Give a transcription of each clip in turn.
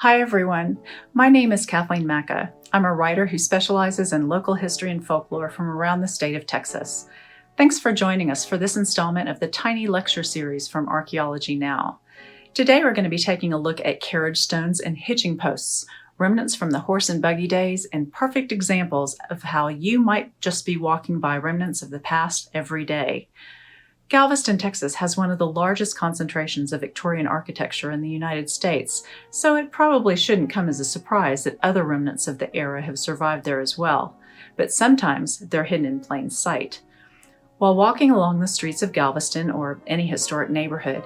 Hi everyone, my name is Kathleen Maca. I'm a writer who specializes in local history and folklore from around the state of Texas. Thanks for joining us for this installment of the tiny lecture series from Archaeology Now. Today we're going to be taking a look at carriage stones and hitching posts, remnants from the horse and buggy days, and perfect examples of how you might just be walking by remnants of the past every day. Galveston, Texas has one of the largest concentrations of Victorian architecture in the United States, so it probably shouldn't come as a surprise that other remnants of the era have survived there as well, but sometimes they're hidden in plain sight. While walking along the streets of Galveston or any historic neighborhood,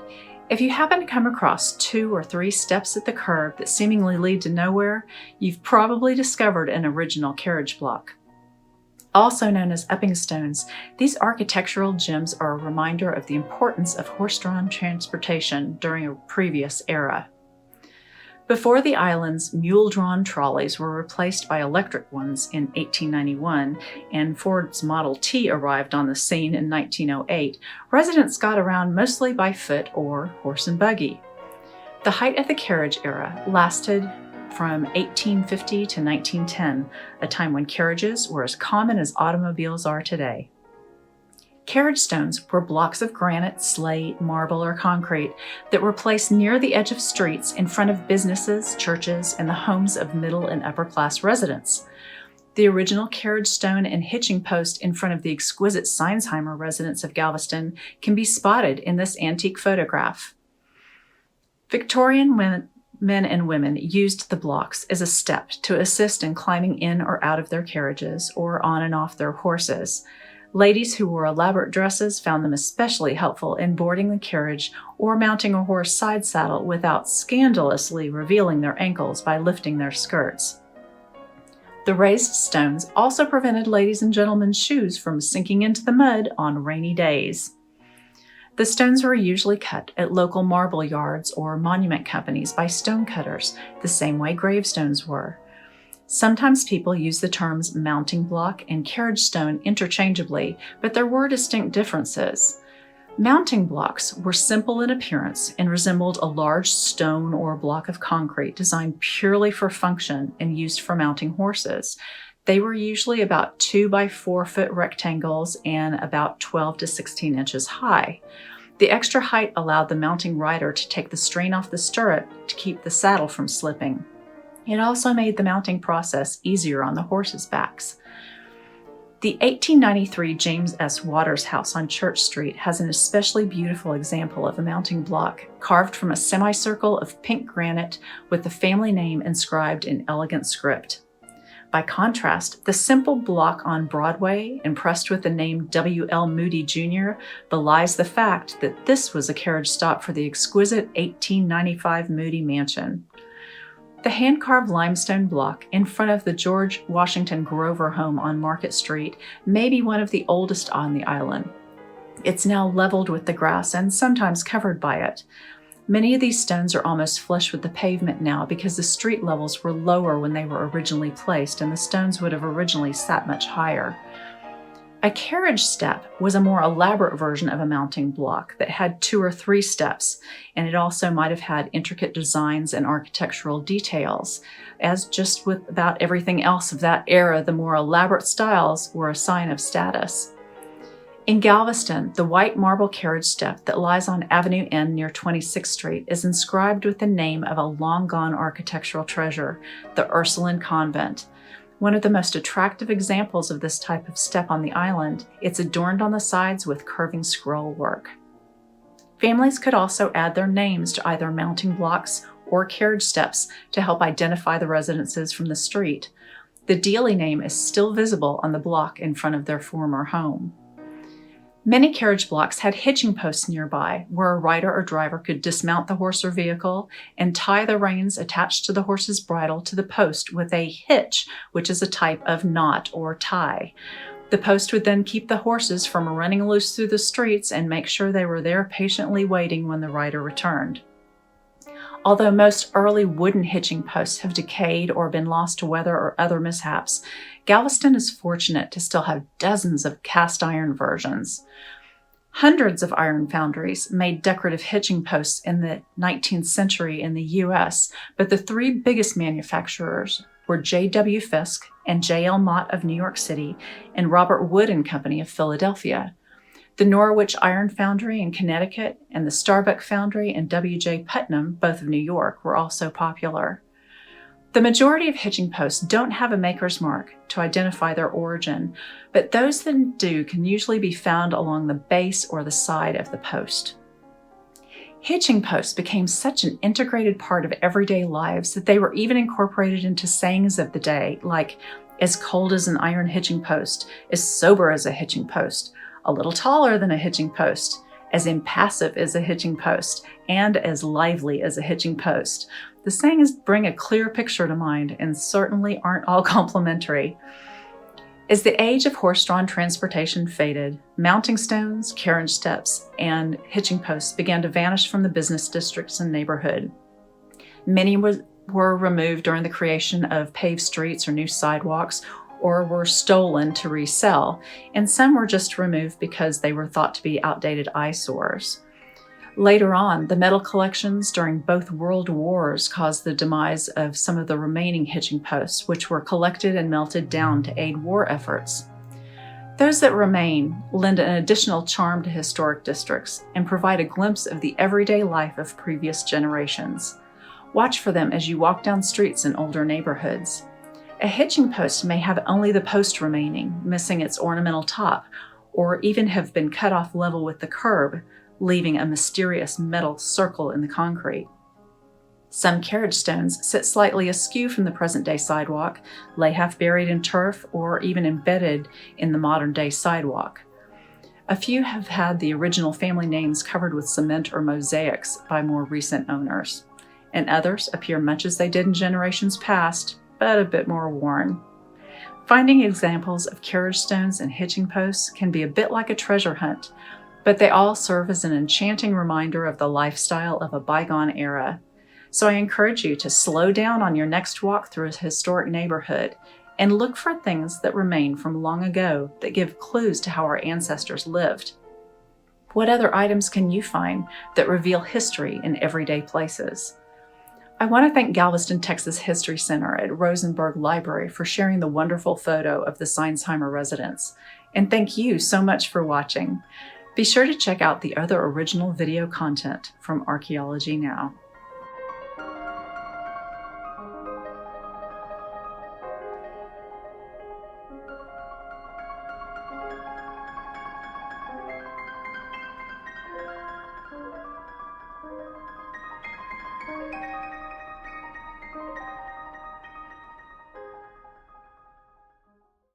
if you happen to come across 2 or 3 steps at the curb that seemingly lead to nowhere, you've probably discovered an original carriage block. Also known as upping stones, these architectural gems are a reminder of the importance of horse-drawn transportation during a previous era. Before the island's mule-drawn trolleys were replaced by electric ones in 1891 and Ford's Model T arrived on the scene in 1908, residents got around mostly by foot or horse and buggy. The height of the carriage era lasted from 1850 to 1910, a time when carriages were as common as automobiles are today. Carriage stones were blocks of granite, slate, marble, or concrete that were placed near the edge of streets in front of businesses, churches, and the homes of middle and upper class residents. The original carriage stone and hitching post in front of the exquisite Sinsheimer residence of Galveston can be spotted in this antique photograph. Victorian men and women used the blocks as a step to assist in climbing in or out of their carriages or on and off their horses. Ladies who wore elaborate dresses found them especially helpful in boarding the carriage or mounting a horse side saddle without scandalously revealing their ankles by lifting their skirts. The raised stones also prevented ladies' and gentlemen's shoes from sinking into the mud on rainy days. The stones were usually cut at local marble yards or monument companies by stone cutters, the same way gravestones were. Sometimes people use the terms mounting block and carriage stone interchangeably, but there were distinct differences. Mounting blocks were simple in appearance and resembled a large stone or block of concrete designed purely for function and used for mounting horses. They were usually about 2 by 4 foot rectangles and about 12 to 16 inches high. The extra height allowed the mounting rider to take the strain off the stirrup to keep the saddle from slipping. It also made the mounting process easier on the horses' backs. The 1893 James S. Waters house on Church Street has an especially beautiful example of a mounting block carved from a semicircle of pink granite with the family name inscribed in elegant script. By contrast, the simple block on Broadway, impressed with the name W.L. Moody Jr., belies the fact that this was a carriage stop for the exquisite 1895 Moody Mansion. The hand-carved limestone block in front of the George Washington Grover home on Market Street may be one of the oldest on the island. It's now leveled with the grass and sometimes covered by it. Many of these stones are almost flush with the pavement now because the street levels were lower when they were originally placed and the stones would have originally sat much higher. A carriage step was a more elaborate version of a mounting block that had 2 or 3 steps, and it also might have had intricate designs and architectural details. As just with about everything else of that era, the more elaborate styles were a sign of status. In Galveston, the white marble carriage step that lies on Avenue N near 26th Street is inscribed with the name of a long-gone architectural treasure, the Ursuline Convent. One of the most attractive examples of this type of step on the island, it's adorned on the sides with curving scroll work. Families could also add their names to either mounting blocks or carriage steps to help identify the residences from the street. The Dealey name is still visible on the block in front of their former home. Many carriage blocks had hitching posts nearby, where a rider or driver could dismount the horse or vehicle and tie the reins attached to the horse's bridle to the post with a hitch, which is a type of knot or tie. The post would then keep the horses from running loose through the streets and make sure they were there patiently waiting when the rider returned. Although most early wooden hitching posts have decayed or been lost to weather or other mishaps, Galveston is fortunate to still have dozens of cast iron versions. Hundreds of iron foundries made decorative hitching posts in the 19th century in the US, but the three biggest manufacturers were J.W. Fisk and J.L. Mott of New York City and Robert Wood and Company of Philadelphia. The Norwich Iron Foundry in Connecticut and the Starbuck Foundry and W.J. Putnam, both of New York, were also popular. The majority of hitching posts don't have a maker's mark to identify their origin, but those that do can usually be found along the base or the side of the post. Hitching posts became such an integrated part of everyday lives that they were even incorporated into sayings of the day, like, as cold as an iron hitching post, as sober as a hitching post, a little taller than a hitching post, as impassive as a hitching post, and as lively as a hitching post. The sayings bring a clear picture to mind and certainly aren't all complimentary. As the age of horse-drawn transportation faded, mounting stones, carriage steps, and hitching posts began to vanish from the business districts and neighborhood. Many were removed during the creation of paved streets or new sidewalks, or were stolen to resell, and some were just removed because they were thought to be outdated eyesores. Later on, the metal collections during both world wars caused the demise of some of the remaining hitching posts, which were collected and melted down to aid war efforts. Those that remain lend an additional charm to historic districts and provide a glimpse of the everyday life of previous generations. Watch for them as you walk down streets in older neighborhoods. A hitching post may have only the post remaining, missing its ornamental top, or even have been cut off level with the curb, leaving a mysterious metal circle in the concrete. Some carriage stones sit slightly askew from the present-day sidewalk, lay half buried in turf, or even embedded in the modern-day sidewalk. A few have had the original family names covered with cement or mosaics by more recent owners, and others appear much as they did in generations past, but a bit more worn. Finding examples of carriage stones and hitching posts can be a bit like a treasure hunt, but they all serve as an enchanting reminder of the lifestyle of a bygone era. So I encourage you to slow down on your next walk through a historic neighborhood and look for things that remain from long ago that give clues to how our ancestors lived. What other items can you find that reveal history in everyday places? I want to thank Galveston, Texas History Center at Rosenberg Library for sharing the wonderful photo of the Seinsheimer residence. And thank you so much for watching. Be sure to check out the other original video content from Archaeology Now.